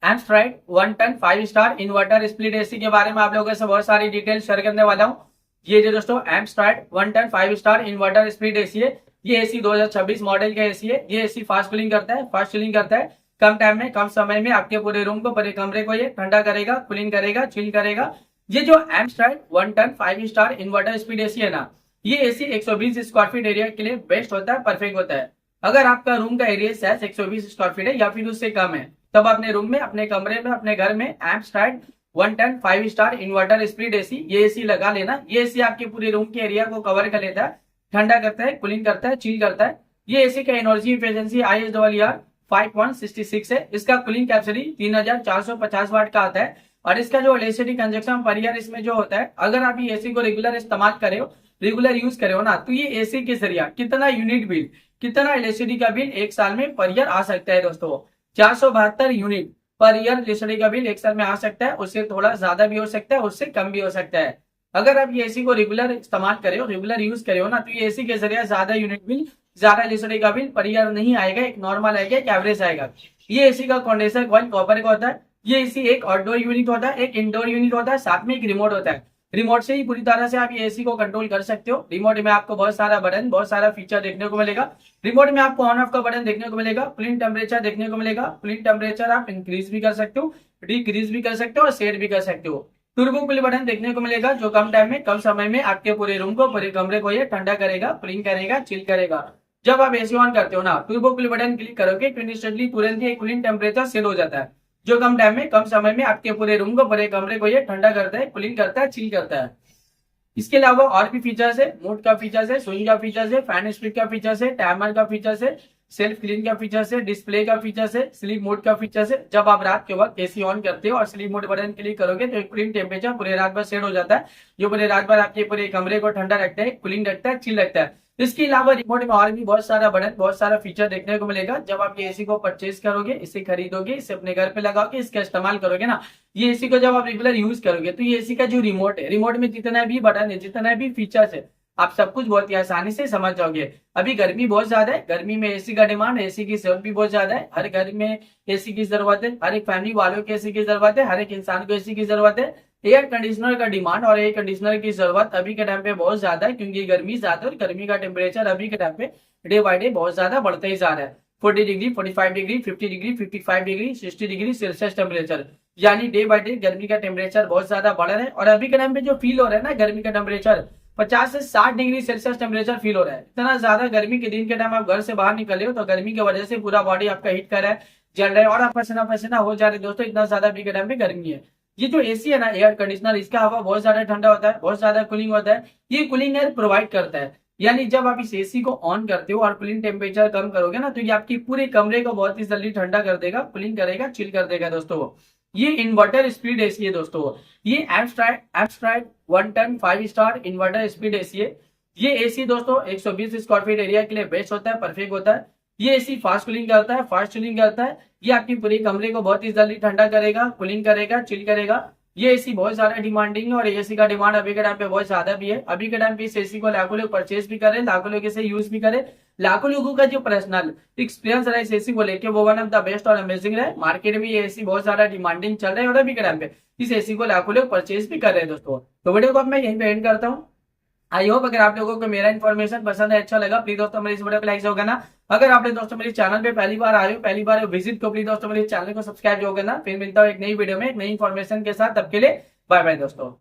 एमस्ट्राइड 1 ton 5 star inverter split AC के बारे में आप लोगों से बहुत सारी डिटेल शेयर करने वाला हूँ। ये जो दोस्तों Amstrad 1 ton 5 star inverter split AC है। ये एसी 2026 मॉडल का एसी है। ये एसी फास्ट कूलिंग करता है, फास्ट चिलिंग करता है। कम टाइम में, कम समय में आपके पूरे रूम को, पूरे कमरे को ये ठंडा करेगा, कूलिंग करेगा, चिल करेगा। ये जो Amstrad 1 ton 5 star inverter speed AC है ना, ये एसी 120 स्क्वायर फीट एरिया के लिए बेस्ट होता है, परफेक्ट होता है। अगर आपका रूम का एरिया साइज 120 स्क्वायर फीट है या फिर उससे कम है, तब अपने रूम में, अपने कमरे में, अपने घर में Amstrad 1 ton 5 star inverter split AC, ये एसी लगा लेना। ये एसी आपके पूरे रूम के एरिया को कवर कर लेता है, ठंडा करता है, कूलिंग करता है, चिल करता है। ये एसी का एनर्जी एफिशिएंसी ISRR 5.66 है। इसका कूलिंग कैपेसिटी 3450 वाट का आता है। और इसका जो इलेक्ट्रिसिटी कंजप्शन पर ईयर इसमें जो होता है, अगर आप ये एसी को रेगुलर इस्तेमाल करे हो, रेगुलर यूज करे हो ना, तो ये एसी के जरिए कितना यूनिट बिल, कितना इलेक्ट्रिसिटी का बिल एक साल में पर ईयर आ सकता है दोस्तों। 472 यूनिट पर ईयर इलेक्ट्रिसिटी का बिल एक साल में आ सकता है। उससे थोड़ा ज्यादा भी हो सकता है, उससे कम भी हो सकता है। अगर आप ये एसी को रेगुलर इस्तेमाल करे हो, रेगुलर यूज करे हो ना, तो ये एसी के जरिए ज्यादा यूनिट बिल, ज्यादा इलेक्ट्रिसिटी का बिल पर ईयर नहीं आएगा, एक नॉर्मल आएगा, एक एवरेज आएगा। ये एसी का कंडेंसर कॉइल कॉपर का होता है। ये एसी एक आउटडोर यूनिट होता है, एक इंडोर यूनिट होता है, साथ में एक रिमोट होता है। रिमोट से ही पूरी तरह से आप ये एसी को कंट्रोल कर सकते हो। रिमोट में आपको बहुत सारा बटन, बहुत सारा फीचर देखने को मिलेगा। रिमोट में आपको ऑन ऑफ का बटन देखने को मिलेगा, कूलिंग टेम्परेचर देखने को मिलेगा। कूलिंग टेम्परेचर आप इंक्रीज भी कर सकते हो, डिक्रीज भी कर सकते हो और सेट भी कर सकते हो। टर्बो कूल बटन देखने को मिलेगा, जो कम टाइम में, कम समय में आपके पूरे रूम को, पूरे कमरे को ये ठंडा करेगा, कूलिंग करेगा, चिल करेगा। जब आप एसी ऑन करते हो ना, टर्बो कूल बटन क्लिक करोगे तो इंस्टेंटली तुरंत ही कूलिंग टेम्परेचर सेट हो जाता है, जो कम टाइम में, कम समय में आपके पूरे रूम को, पूरे कमरे को ये ठंडा करता है, कूलिंग करता है, चिल करता है। इसके अलावा और भी फीचर्स है, मोड का फीचर्स है, स्विंग का फीचर्स है, फैन स्पीड का फीचर्स है, टाइमर का फीचर्स है, सेल्फ क्लीन का फीचर्स है, डिस्प्ले का फीचर्स है, स्लीप मोड का फीचर्स है। जब आप रात के वक्त एसी ऑन करते हो और स्लीप मोड बटन क्लिक करोगे तो कूलिंग टेम्परेचर पूरे रात भर सेट हो जाता है, जो पूरे रात भर आपके पूरे कमरे को ठंडा रखता है, कूलिंग रखता है, चिल रखता है। इसके अलावा रिमोट में और भी बहुत सारा बटन, बहुत सारा फीचर देखने को मिलेगा। जब आप ये एसी को परचेज करोगे, इसे खरीदोगे, इसे अपने घर पे लगाओगे, इसका इस्तेमाल करोगे ना, ये एसी को जब आप रेगुलर यूज करोगे, तो ये एसी का जो रिमोट है, रिमोट में जितना भी बटन है, जितना भी फीचर्स है, आप सब कुछ बहुत ही आसानी से समझ जाओगे। अभी गर्मी बहुत ज्यादा है, गर्मी में एसी का डिमांड, एसी की जरूरत भी बहुत ज्यादा है। हर घर में एसी की जरूरत है, हर एक फैमिली वालों को एसी की जरूरत है, हर एक इंसान को एसी की जरूरत है। एयर कंडीशनर का डिमांड और एयर कंडीशनर की जरूरत अभी के टाइम पे बहुत ज्यादा है, क्योंकि गर्मी ज्यादा है और गर्मी का टेम्परेचर अभी के टाइम पे डे बाय डे बहुत ज्यादा बढ़ते ही जा रहा है। 40 degree, 45 degree, 50 degree, 55 degree, 60 degree Celsius temperature, यानी डे बाय डे गर्मी का टेम्परेचर बहुत ज्यादा बढ़ रहा है। और अभी के टाइम पे जो फील हो रहा है ना, गर्मी का टेम्परेचर 50 से 60 डिग्री सेल्सियस टेम्परेचर फील हो रहा है। इतना ज्यादा गर्मी के दिन के टाइम आप घर से बाहर निकले हो तो गर्मी की वजह से पूरा बॉडी आपका हीट कर रहा है, जल रहा है और आप पसीना पसीना हो जा रहे हैं दोस्तों। इतना ज्यादा अभी के टाइम पे गर्मी है। ये जो एसी है ना, एयर कंडीशनर, इसका हवा बहुत ज्यादा ठंडा होता है, बहुत ज्यादा कूलिंग होता है। ये कूलिंग एयर प्रोवाइड करता है, यानी जब आप इस एसी को ऑन करते हो और कूलिंग टेम्परेचर कम करोगे ना, तो ये आपकी पूरे कमरे को बहुत ही जल्दी ठंडा कर देगा, कूलिंग करेगा, चिल कर देगा दोस्तों। ये इन्वर्टर स्पीड एसी है दोस्तों। ये Amstrad 1 ton 5 star inverter speed AC है। ये एसी दोस्तों 120 स्क्वायर फीट एरिया के लिए बेस्ट होता है, परफेक्ट होता है। ये एसी फास्ट कूलिंग करता है, फास्ट चिलिंग करता है। ये आपकी पूरे कमरे को बहुत ही जल्दी ठंडा करेगा, कूलिंग करेगा, चिल करेगा। ये एसी बहुत ज्यादा डिमांडिंग है और एसी का डिमांड अभी के टाइम पे बहुत ज्यादा भी है। अभी के टाइम पे इस एसी को लाखों लोग परचेज भी करे, लाखों लोग इसे यूज भी करे। लाखों लोगों का जो पर्सनल एक्सपीरियंस रहा इस एसी को लेके, वो वन ऑफ द बेस्ट और अमेजिंग रहा। मार्केट में ये एसी बहुत ज्यादा डिमांडिंग चल रहा है और अभी के टाइम पे इस एसी को लाखों लोग परचेज भी कर रहे हैं दोस्तों। तो वीडियो को मैं यहीं पे एंड करता हूँ। आई होप अगर आप लोगों को मेरा इन्फॉर्मेशन पसंद है, अच्छा लगा, प्लीज दोस्तों मेरे इस वीडियो को लाइक होगा ना। अगर आपने दोस्तों मेरे चैनल पे पहली बार आ रहे हो, पहली बार विजिट को, प्लीज दोस्तों मेरे चैनल को सब्सक्राइब होगा ना। फिर मिलता हूँ एक नई वीडियो में एक नई इन्फॉर्मेशन के साथ, तब के लिए बाय बाय दोस्तों।